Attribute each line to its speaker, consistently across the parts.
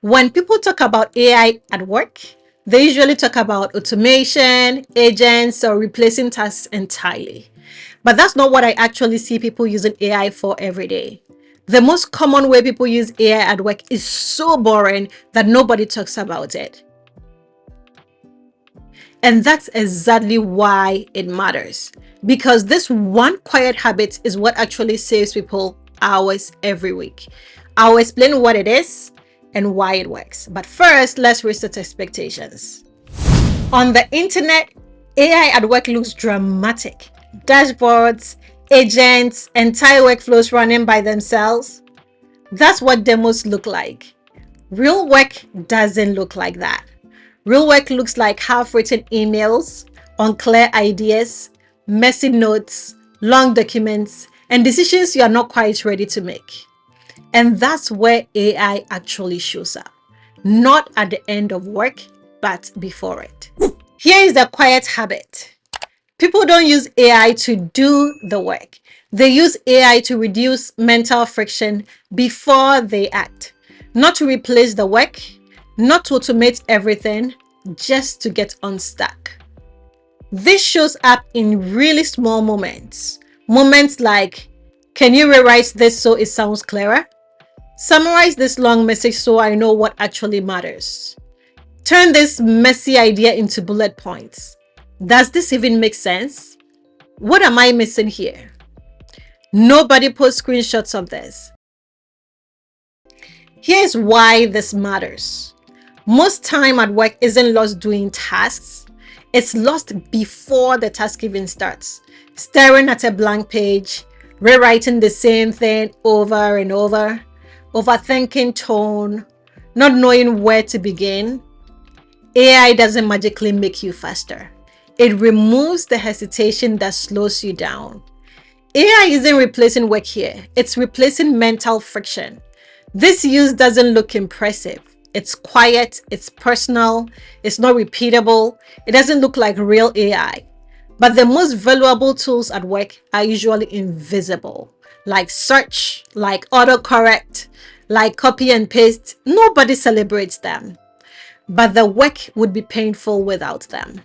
Speaker 1: When people talk about AI at work, they usually talk about automation, agents, or replacing tasks entirely. But that's not what I actually see people using AI for every day. The most common way people use AI at work is so boring that nobody talks about it. And that's exactly why it matters. Because this one quiet habit is what actually saves people hours every week. I'll explain what it is and why it works. But first, let's reset expectations. On the internet, AI at work looks dramatic. Dashboards, agents, entire workflows running by themselves. That's what demos look like. Real work doesn't look like that. Real work looks like half-written emails, unclear ideas, messy notes, long documents, and decisions you are not quite ready to make. And that's where AI actually shows up. Not at the end of work, but before it. Here is the quiet habit. People don't use AI to do the work. They use AI to reduce mental friction before they act. Not to replace the work, not to automate everything, just to get unstuck. This shows up in really small moments. Moments like, can you rewrite this so it sounds clearer? Summarize this long message so I know what actually matters. Turn this messy idea into bullet points. Does this even make sense? What am I missing here? Nobody posts screenshots of this. Here's why this matters. Most time at work isn't lost doing tasks. It's lost before the task even starts. Staring at a blank page, rewriting the same thing over and over, overthinking tone, not knowing where to begin. AI doesn't magically make you faster. It removes the hesitation that slows you down. AI isn't replacing work here. It's replacing mental friction. This use doesn't look impressive. It's quiet, it's personal, it's not repeatable, it doesn't look like real AI. But the most valuable tools at work are usually invisible, like search, like autocorrect, like copy and paste. Nobody celebrates them, but the work would be painful without them.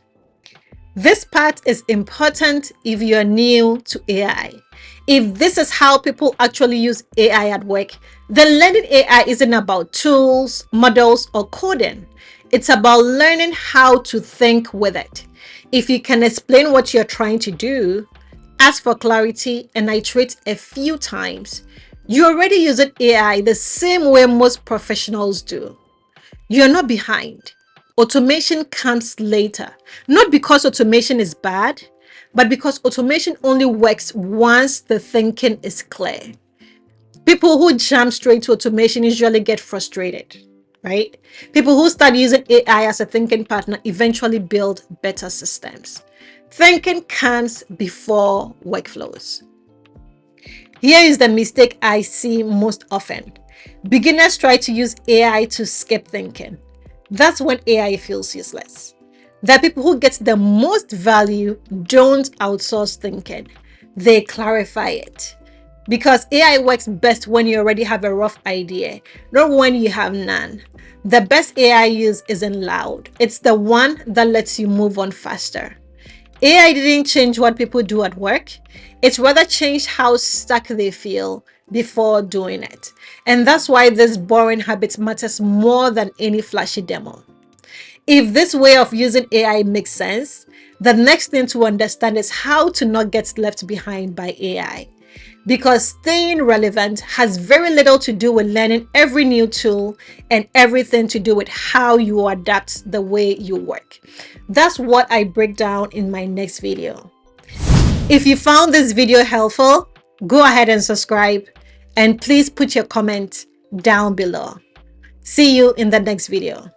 Speaker 1: This part is important if you're new to AI. If this is how people actually use AI at work, then learning AI isn't about tools, models, or coding. It's about learning how to think with it. If you can explain what you're trying to do, ask for clarity, and iterate a few times, you're already using AI the same way most professionals do. You're not behind. Automation comes later, not because automation is bad, but because automation only works once the thinking is clear. People who jump straight to automation usually get frustrated, right? People who start using AI as a thinking partner eventually build better systems. Thinking comes before workflows. Here is the mistake I see most often. Beginners try to use AI to skip thinking. That's when AI feels useless. The people who get the most value don't outsource thinking. They clarify it. Because AI works best when you already have a rough idea, not when you have none. The best AI use isn't loud. It's the one that lets you move on faster. AI didn't change what people do at work. It's rather changed how stuck they feel before doing it. And that's why this boring habit matters more than any flashy demo. If this way of using AI makes sense, the next thing to understand is how to not get left behind by AI. Because staying relevant has very little to do with learning every new tool and everything to do with how you adapt the way you work. That's what I break down in my next video. If you found this video helpful, go ahead and subscribe, and please put your comment down below. See you in the next video.